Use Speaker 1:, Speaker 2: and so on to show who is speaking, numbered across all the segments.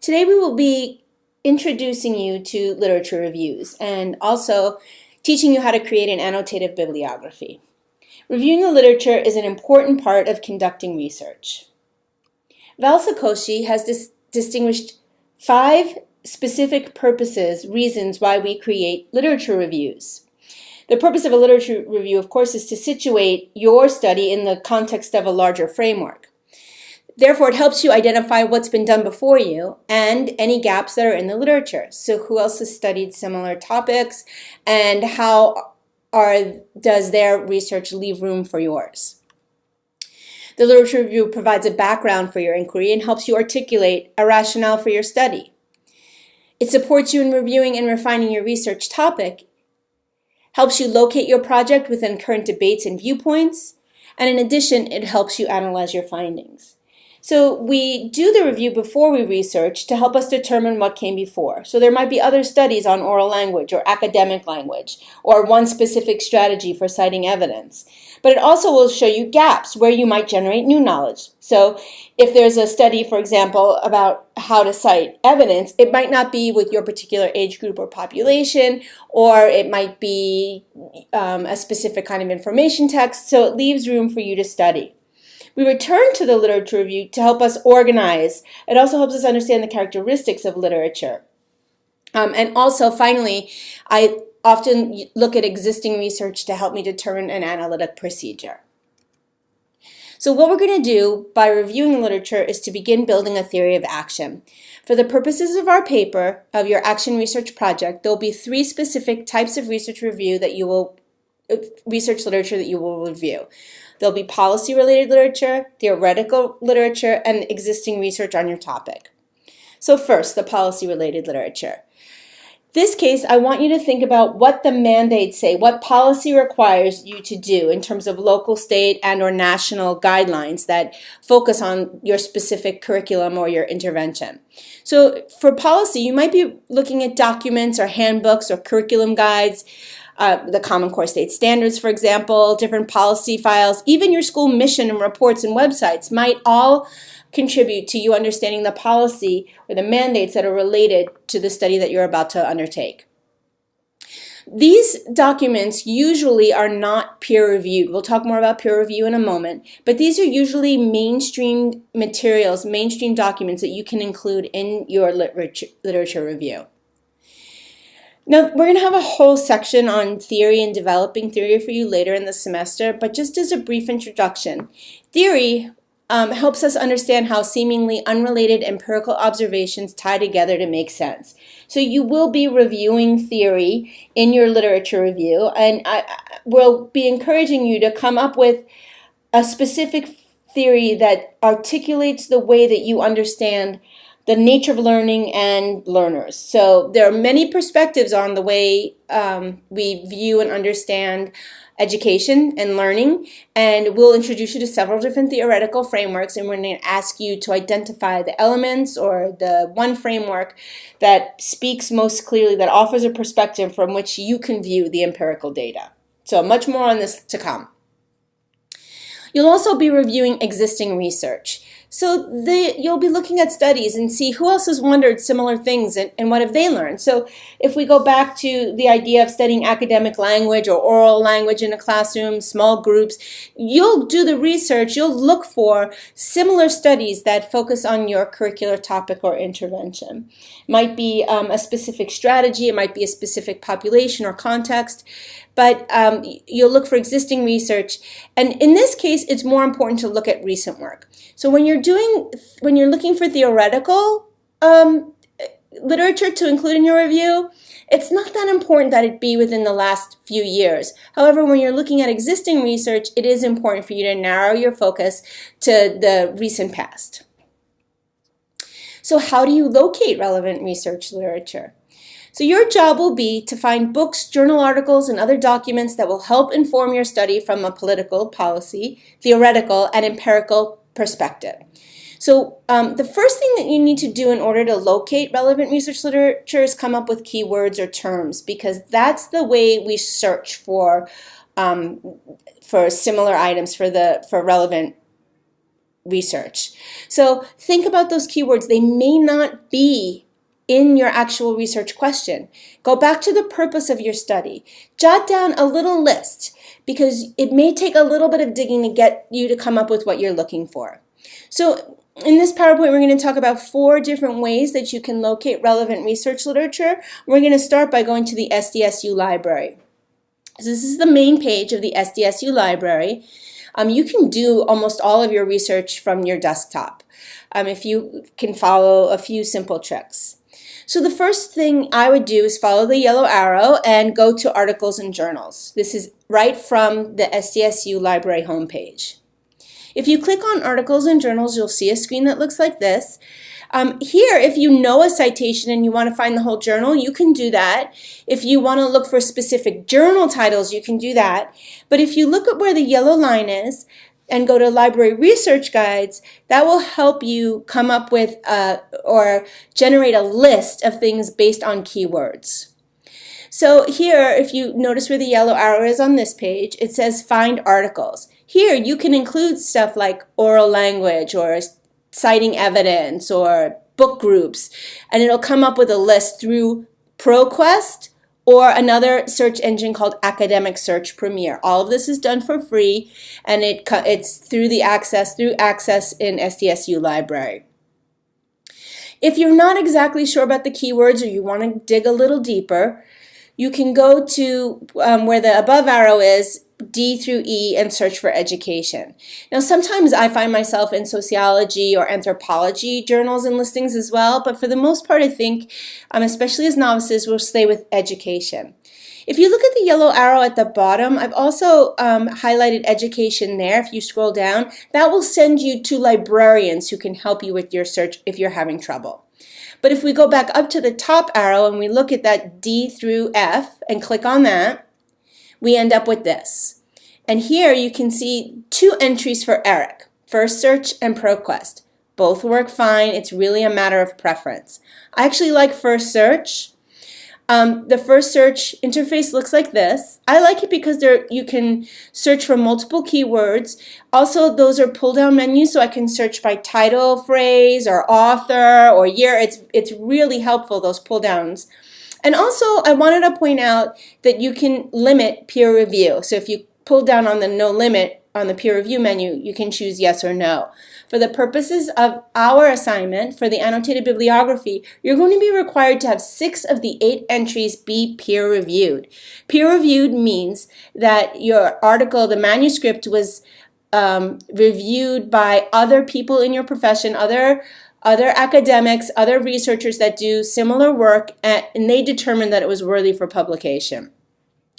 Speaker 1: Today we will be introducing you to literature reviews and also teaching you how to create an annotated bibliography. Reviewing the literature is an important part of conducting research. Val Sakoshi has distinguished 5 specific reasons why we create literature reviews. The purpose of a literature review, of course, is to situate your study in the context of a larger framework. Therefore, it helps you identify what's been done before you and any gaps that are in the literature. So who else has studied similar topics and how does their research leave room for yours? The literature review provides a background for your inquiry and helps you articulate a rationale for your study. It supports you in reviewing and refining your research topic, helps you locate your project within current debates and viewpoints, and in addition, it helps you analyze your findings. So we do the review before we research to help us determine what came before. So there might be other studies on oral language or academic language or one specific strategy for citing evidence. But it also will show you gaps where you might generate new knowledge. So if there's a study, for example, about how to cite evidence, it might not be with your particular age group or population, or it might be a specific kind of information text. So it leaves room for you to study. We return to the literature review to help us organize. It also helps us understand the characteristics of literature. And also, finally, I often look at existing research to help me determine an analytic procedure. So what we're going to do by reviewing literature is to begin building a theory of action. For the purposes of our paper, of your action research project, there will be 3 specific types of research literature that you will review. There'll be policy-related literature, theoretical literature, and existing research on your topic. So first, the policy-related literature. This case, I want you to think about what the mandates say, what policy requires you to do in terms of local, state, and or national guidelines that focus on your specific curriculum or your intervention. So for policy, you might be looking at documents or handbooks or curriculum guides, the Common Core State Standards, for example, different policy files, even your school mission and reports and websites might all contribute to you understanding the policy or the mandates that are related to the study that you're about to undertake. These documents usually are not peer-reviewed. We'll talk more about peer review in a moment, but these are usually mainstream materials, mainstream documents that you can include in your literature review. Now, we're going to have a whole section on theory and developing theory for you later in the semester, but just as a brief introduction, theory helps us understand how seemingly unrelated empirical observations tie together to make sense. So you will be reviewing theory in your literature review, and I will be encouraging you to come up with a specific theory that articulates the way that you understand the nature of learning and learners. So there are many perspectives on the way we view and understand education and learning, and we'll introduce you to several different theoretical frameworks, and we're going to ask you to identify the elements or the one framework that speaks most clearly, that offers a perspective from which you can view the empirical data. So much more on this to come. You'll also be reviewing existing research. So you'll be looking at studies and see who else has wondered similar things and what have they learned. So if we go back to the idea of studying academic language or oral language in a classroom, small groups, you'll do the research, you'll look for similar studies that focus on your curricular topic or intervention. It might be a specific strategy, it might be a specific population or context, but you'll look for existing research. And in this case, it's more important to look at recent work. So when you're looking for theoretical literature to include in your review, it's not that important that it be within the last few years. However, when you're looking at existing research, it is important for you to narrow your focus to the recent past. So how do you locate relevant research literature? So your job will be to find books, journal articles, and other documents that will help inform your study from a political, policy, theoretical, and empirical perspective. So the first thing that you need to do in order to locate relevant research literature is come up with keywords or terms, because that's the way we search for similar items for relevant research. So think about those keywords. They may not be in your actual research question. Go back to the purpose of your study. Jot down a little list because it may take a little bit of digging to get you to come up with what you're looking for. So in this PowerPoint, we're going to talk about 4 different ways that you can locate relevant research literature. We're going to start by going to the SDSU library. So this is the main page of the SDSU library. You can do almost all of your research from your desktop if you can follow a few simple tricks. So the first thing I would do is follow the yellow arrow and go to articles and journals. This is right from the SDSU library homepage. If you click on articles and journals, you'll see a screen that looks like this. Here, if you know a citation and you want to find the whole journal, you can do that. If you want to look for specific journal titles, you can do that. But if you look at where the yellow line is and go to library research guides, that will help you come up with or generate a list of things based on keywords. So here, if you notice where the yellow arrow is on this page, it says find articles. Here, you can include stuff like oral language or citing evidence or book groups, and it'll come up with a list through ProQuest or another search engine called Academic Search Premier. All of this is done for free, and it's through Access in SDSU Library. If you're not exactly sure about the keywords or you want to dig a little deeper, you can go to where the above arrow is, D through E, and search for education. Now, sometimes I find myself in sociology or anthropology journals and listings as well, but for the most part, I think, especially as novices, we'll stay with education. If you look at the yellow arrow at the bottom, I've also highlighted education there. If you scroll down, that will send you to librarians who can help you with your search if you're having trouble. But if we go back up to the top arrow and we look at that D through F and click on that, we end up with this. And here you can see 2 entries for Eric, First Search and ProQuest. Both work fine. It's really a matter of preference. I actually like First Search. The First Search interface looks like this. I like it because you can search for multiple keywords. Also, those are pull-down menus, so I can search by title, phrase, or author, or year. It's really helpful, those pull-downs. And also, I wanted to point out that you can limit peer review. So if you pull down on the no limit on the peer review menu, you can choose yes or no. For the purposes of our assignment for the annotated bibliography, you're going to be required to have 6 of the 8 entries be peer reviewed. Peer reviewed means that your article, the manuscript, was reviewed by other people in your profession, other academics, other researchers that do similar work, and they determined that it was worthy for publication.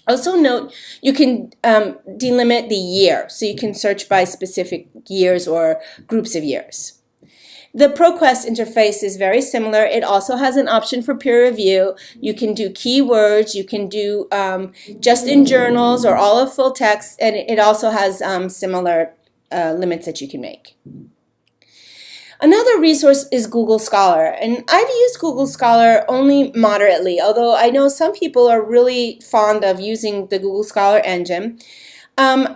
Speaker 1: Also note, you can delimit the year, so you can search by specific years or groups of years. The ProQuest interface is very similar. It also has an option for peer review. You can do keywords, you can do just in journals or all of full text, and it also has similar limits that you can make. Another resource is Google Scholar, and I've used Google Scholar only moderately, although I know some people are really fond of using the Google Scholar engine.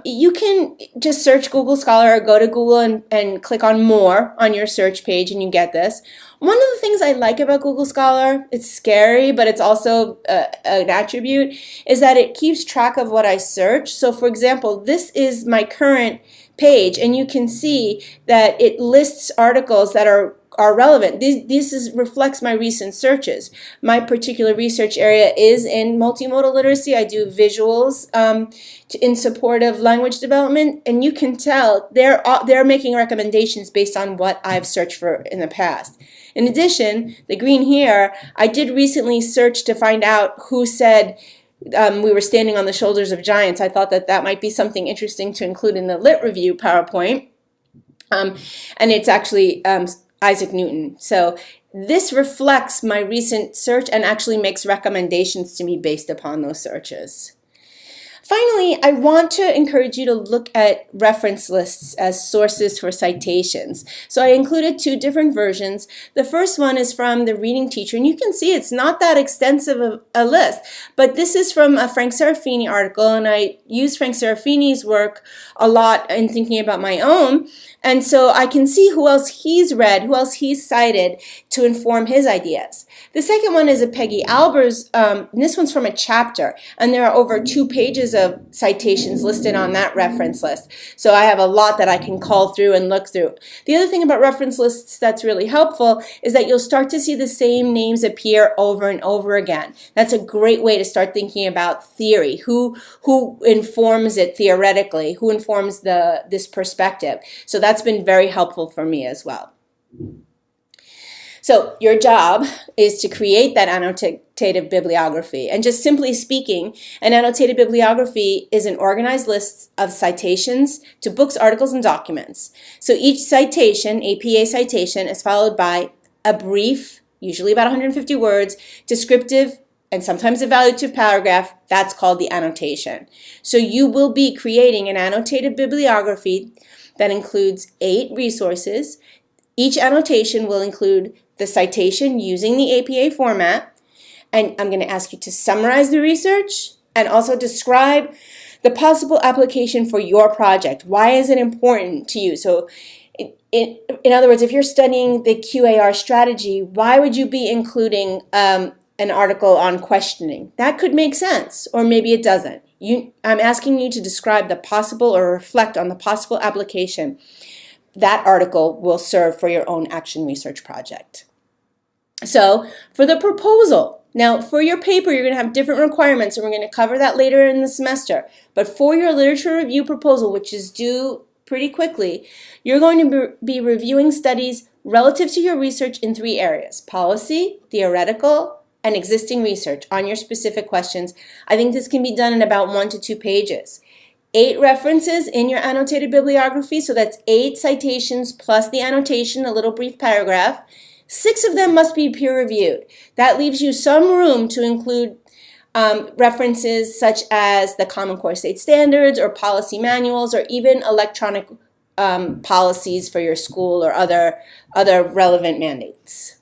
Speaker 1: You can just search Google Scholar or go to Google and click on More on your search page and you get this. One of the things I like about Google Scholar, it's scary, but it's also an attribute, is that it keeps track of what I search. So for example, this is my current page, and you can see that it lists articles that are relevant. This reflects my recent searches. My particular research area is in multimodal literacy. I do visuals in support of language development, and you can tell they're making recommendations based on what I've searched for in the past. In addition, the green here, I did recently search to find out who said we were standing on the shoulders of giants. I thought that might be something interesting to include in the Lit Review PowerPoint. And it's actually Isaac Newton. So this reflects my recent search and actually makes recommendations to me based upon those searches. Finally, I want to encourage you to look at reference lists as sources for citations. So I included two different versions. The first one is from the reading teacher, and you can see it's not that extensive of a list, but this is from a Frank Serafini article, and I use Frank Serafini's work a lot in thinking about my own, and so I can see who else he's read, who else he's cited to inform his ideas. The second one is a Peggy Albers, and this one's from a chapter, and there are over 2 pages of citations listed on that reference list. So I have a lot that I can call through and look through. The other thing about reference lists that's really helpful is that you'll start to see the same names appear over and over again. That's a great way to start thinking about theory. Who informs it theoretically? Who informs this perspective? So that's been very helpful for me as well. So your job is to create that annotated bibliography. And just simply speaking, an annotated bibliography is an organized list of citations to books, articles, and documents. So each citation, APA citation, is followed by a brief, usually about 150 words, descriptive, and sometimes evaluative paragraph. That's called the annotation. So you will be creating an annotated bibliography that includes 8 resources. Each annotation will include the citation using the APA format, and I'm going to ask you to summarize the research and also describe the possible application for your project. Why is it important to you? So in other words, if you're studying the QAR strategy, why would you be including an article on questioning? That could make sense, or maybe it doesn't. I'm asking you to describe the possible or reflect on the possible application that article will serve for your own action research project. So for the proposal, now for your paper you're going to have different requirements, and we're going to cover that later in the semester. But for your literature review proposal, which is due pretty quickly, you're going to be reviewing studies relative to your research in 3 areas: policy, theoretical, and existing research on your specific questions. I think this can be done in about 1 to 2 pages. 8 references in your annotated bibliography, so that's 8 citations plus the annotation, a little brief paragraph. 6 of them must be peer-reviewed. That leaves you some room to include references such as the Common Core State Standards or policy manuals, or even electronic policies for your school or other relevant mandates.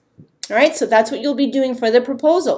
Speaker 1: All right, so that's what you'll be doing for the proposal.